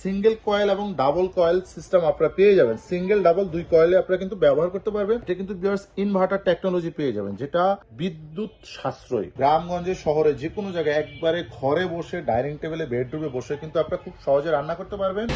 Single coil এবং double coil system আপনারা পেয়ে যাবেন। সিঙ্গেল ডাবল দুই কয়েলে আপনারা কিন্তু ব্যবহার করতে পারবেন। এটা কিন্তু ভিউয়ার্স ইনভার্টার টেকনোলজি পেয়ে যাবেন, যেটা বিদ্যুৎ সাশ্রয়ী। গ্রামগঞ্জে শহরে যে কোনো জায়গায় একবারে ঘরে বসে ডাইনিং টেবিলে বেডরুমে বসে কিন্তু আপনারা খুব সহজে রান্না করতে পারবেন।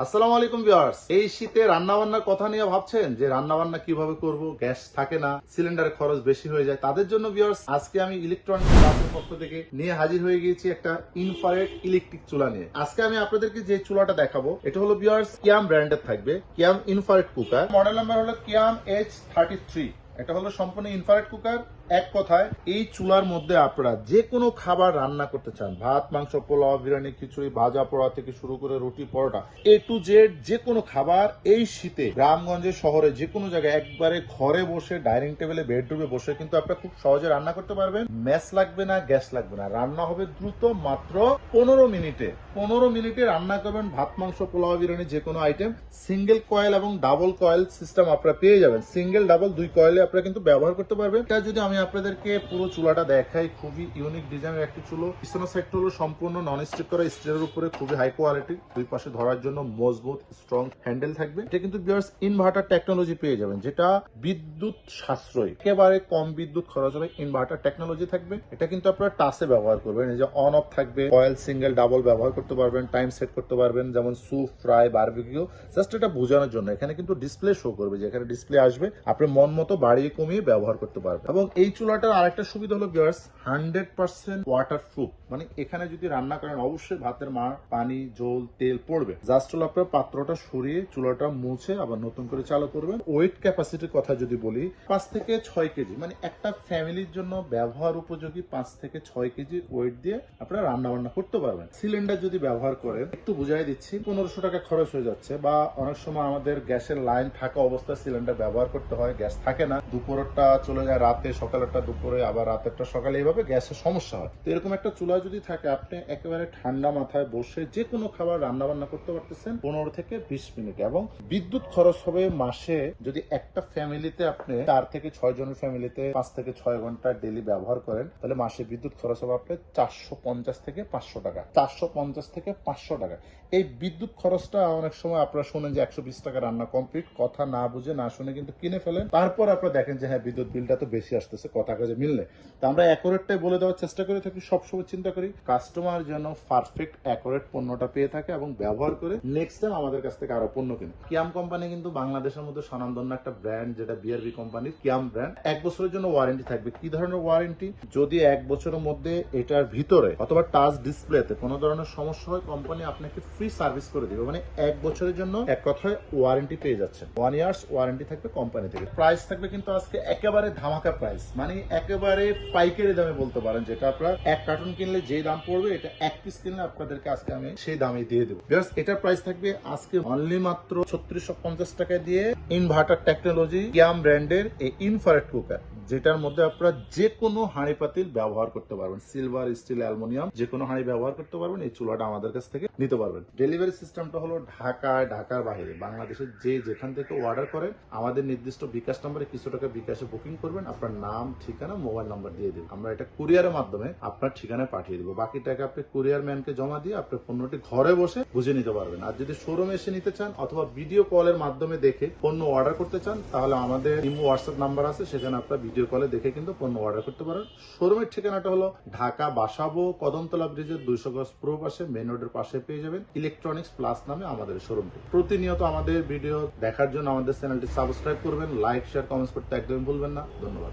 আসসালামু আলাইকুম ভিউয়ার্স, এই শীতে রান্না বান্নার কথা নিয়ে ভাবছেন যে রান্না বান্না কিভাবে করব, গ্যাস থাকে না, সিলিন্ডারের খরচ বেশি হয়ে যায়, তাদের জন্য ভিউয়ার্স আজকে আমি ইলেকট্রনিক ক্লাসের পক্ষ থেকে নিয়ে হাজির হয়ে গিয়েছি একটা ইনফ্রারেড ইলেকট্রিক চুলা নিয়ে। আজকে আমি আপনাদেরকে যে চুলাটা দেখাবো এটা হলো ভিউয়ার্স কিয়াম ব্র্যান্ডের থাকবে, কিয়াম ইনফ্রারেড কুকার। মডেল নাম্বার হলো কিয়াম H33। এটা হলো সম্পূর্ণ ইনফ্রারেড কুকার। এক কথায় এই চুলার মধ্যে আপনারা যে কোনো খাবার রান্না করতে চান, ভাত, মাংস, পোলাও, বিরিয়ানি, খিচুড়ি, ভাজা পোড়া থেকে শুরু করে রুটি, পরোটা, A to Z যে কোনো খাবার এই শীতে গ্রামগঞ্জে শহরে যে কোনো জায়গায় একবারে ঘরে বসে ডাইনিং টেবিলে বেডরুমে বসে কিন্তু আপনারা খুব সহজে রান্না করতে পারবেন। ম্যাস লাগবে না, গ্যাস লাগবে না, রান্না হবে দ্রুত, মাত্র 15 মিনিটে। 15 মিনিটে রান্না করবেন ভাত, মাংস, পোলাও, বিরিয়ানি যে কোনো আইটেম। সিঙ্গেল কয়েল এবং ডাবল কয়েল সিস্টেম আপনারা পেয়ে যাবেন। সিঙ্গেল ডাবল দুই কয়েলে আপনারা কিন্তু ব্যবহার করতে পারবেন। এটা যদি আমি আপনাদেরকে পুরো চুলাটা দেখাই, খুবই ইউনিক ডিজাইনের একটি চুলো। পিছনের সাইডটা হলো সম্পূর্ণ নন স্টিক করা স্টিলের উপরে, খুবই হাই কোয়ালিটি। দুই পাশে ধরার জন্য মজবুত স্ট্রং হ্যান্ডেল থাকবে। এটা কিন্তু ভিউয়ার্স ইনভার্টার টেকনোলজি পেয়ে যাবেন, যেটা বিদ্যুৎ সাশ্রয়ী, একেবারে কম বিদ্যুৎ খরচ হবে ইনভার্টার টেকনোলজি থাকবে। এটা কিন্তু আপনারা টাচে ব্যবহার করবেন। এই যে অন অফ থাকবে, কয়েল সিঙ্গেল ডাবল ব্যবহার করতে পারবেন, টাইম সেট করতে পারবেন, যেমন স্যুপ, ফ্রাই, বারবিকিউ। জাস্ট এটা বোঝানোর জন্য এখানে কিন্তু ডিসপ্লে শো করবে, যে এখানে ডিসপ্লে আসবে, আপনি মন মতো বাড়িয়ে কমিয়ে ব্যবহার করতে পারবেন। এবং এই চুলাটার আরেকটা সুবিধা হলো ভিউয়ার্স 100% ওয়াটার প্রুফ। মানে এখানে যদি রান্না করেন অবশ্যই ভাতের মার, পানি, জল, তেল পড়বে। জাস্ট হলো আপনার পাত্রটা সরিয়ে চুলাটা মুছে আবার নতুন করে চালু করবেন। ওয়েট ক্যাপাসিটির কথা যদি বলি, 5 থেকে 6 কেজি, মানে একটা ফ্যামিলির জন্য ব্যবহার উপযোগী 5 থেকে 6 কেজি ওয়েট দিয়ে আপনারা রান্না বান্না করতে পারবেন। সিলিন্ডার যদি ব্যবহার করেন, একটু বুঝাই দিচ্ছি, 1500 টাকা খরচ হয়ে যাচ্ছে। বা অনেক সময় আমাদের গ্যাসের লাইন থাকা অবস্থায় সিলিন্ডার ব্যবহার করতে হয়, গ্যাস থাকে না, দুপুরেরটা চলে যায় রাতে, সকালেরটা দুপুরে, আবার রাতেরটা সকালে, এইভাবে গ্যাসের সমস্যা হয়। তো এরকম একটা চুলা যদি থাকে, আপনি একেবারে ঠান্ডা মাথায় বসে যে কোনো খাবার রান্না বান্না করতে পারতেছেন 15 থেকে 20 মিনিটে। এবং বিদ্যুৎ খরচ হবে মাসে, যদি একটা ফ্যামিলিতে আপনি 4 থেকে 6 জনের ফ্যামিলিতে 5 থেকে 6 ঘন্টা ডেলি ব্যবহার করেন, তাহলে মাসে বিদ্যুৎ খরচ হবে আপনার 450 থেকে 500 টাকা। 450 থেকে 500 টাকা। এই বিদ্যুৎ খরচটা অনেক সময় আপনারা শুনেন যে 120 টাকা রান্না কমপ্লিট, কথা না বুঝে না শুনে কিন্তু কিনে ফেলেন। তারপর আপনারা দেখেন যে হ্যাঁ, বিদ্যুৎ বিলটা তো বেশি আসতেছে, কথা কাজে মিললে। তো আমরা অ্যাকুরেটটাই বলে দেওয়ার চেষ্টা করে থাকি, সবসময় চিন্তা করি কাস্টমার যেন পারফেক্ট অ্যাকুরেট পণ্যটা পেয়ে থাকে এবং ব্যবহার করে নেক্সট টাইম আমাদের কাছ থেকে আরো পণ্য কিনে। কিয়াম কোম্পানি কিন্তু বাংলাদেশের মধ্যে স্বনামধন্য একটা ব্র্যান্ড, যেটা বিআরবি কোম্পানির কিয়াম ব্র্যান্ড। 1 বছরের জন্য ওয়ারেন্টি থাকবে। কি ধরনের ওয়ারেন্টি? যদি 1 বছরের মধ্যে এটার ভিতরে অথবা টাচ ডিসপ্লেতে কোনো ধরনের সমস্যা হয়, কোম্পানি আপনাকে ফ্রি সার্ভিস করে দিবে। মানে 1 বছরের জন্য এক কথায় ওয়ারেন্টি পেয়ে যাচ্ছে। 1 ইয়ার্স ওয়ারেন্টি থাকবে কোম্পানি থেকে। প্রাইস থাকবে কিন্তু আজকে একেবারে ধামাকা প্রাইস, মানে একেবারে পাইকারি দামে বলতে পারেন। যেটা আপনার 1 কার্টুন কিনলে যে দাম পড়বে, এটা 1 পিস কিনলে আপনাদেরকে আজকে আমি সেই দামে দিয়ে দেবো। এটার প্রাইস থাকবে আজকে অনলি মাত্র 3650 টাকা দিয়ে। ইনভার্টার টেকনোলজি কিয়াম ব্র্যান্ডের এই ইনফ্রারেড কুকার, যেটার মধ্যে আপনারা যে কোনো হাঁড়ি পাতিল ব্যবহার করতে পারবেন, সিলভার, স্টিল, অ্যালুমিনিয়াম যে কোনো হাঁড়ি ব্যবহার করতে পারবেন। এই চুলাটা আমাদের কাছ থেকে নিতে পারবেন। ডেলিভারি সিস্টেমটা হলো ঢাকায়, ঢাকার বাইরে, বাংলাদেশের যে যেখান থেকে অর্ডার করেন, আমাদের নির্দিষ্ট বিকাশ নাম্বারে কিছু টাকা বিকাশে বুকিং করবেন, আপনার নাম, ঠিকানা, মোবাইল নাম্বার দিয়ে দেবেন। আমরা এটা কুরিয়ারের মাধ্যমে আপনার ঠিকানায় পাঠিয়ে দেবো। বাকি টাকা আপনি কুরিয়ার ম্যানকে জমা দিয়ে আপনি পণ্যটি ঘরে বসে বুঝে নিতে পারবেন। আর যদি শোরুমে এসে নিতে চান অথবা ভিডিও কলের মাধ্যমে দেখে পণ্য অর্ডার করতে চান, তাহলে আমাদের ইমো হোয়াটসঅ্যাপ নাম্বার আছে, সেখানে আপনার ভিডিও কলে দেখে কিন্তু পণ্য অর্ডার করতে পারেন। শোরুমের ঠিকানাটা হলো ঢাকা বাসাবো কদমতলা ব্রিজের 200 গজ পূর্ব পাশে, মেইন রোডের পাশে পেয়ে যাবেন ইলেকট্রনিক্স প্লাস নামে আমাদের শোরুমটি। প্রতিনিয়ত আমাদের ভিডিও দেখার জন্য আমাদের চ্যানেলটি সাবস্ক্রাইব করবেন, লাইক, শেয়ার, কমেন্টস করতে একদমই ভুলবেন না। ধন্যবাদ।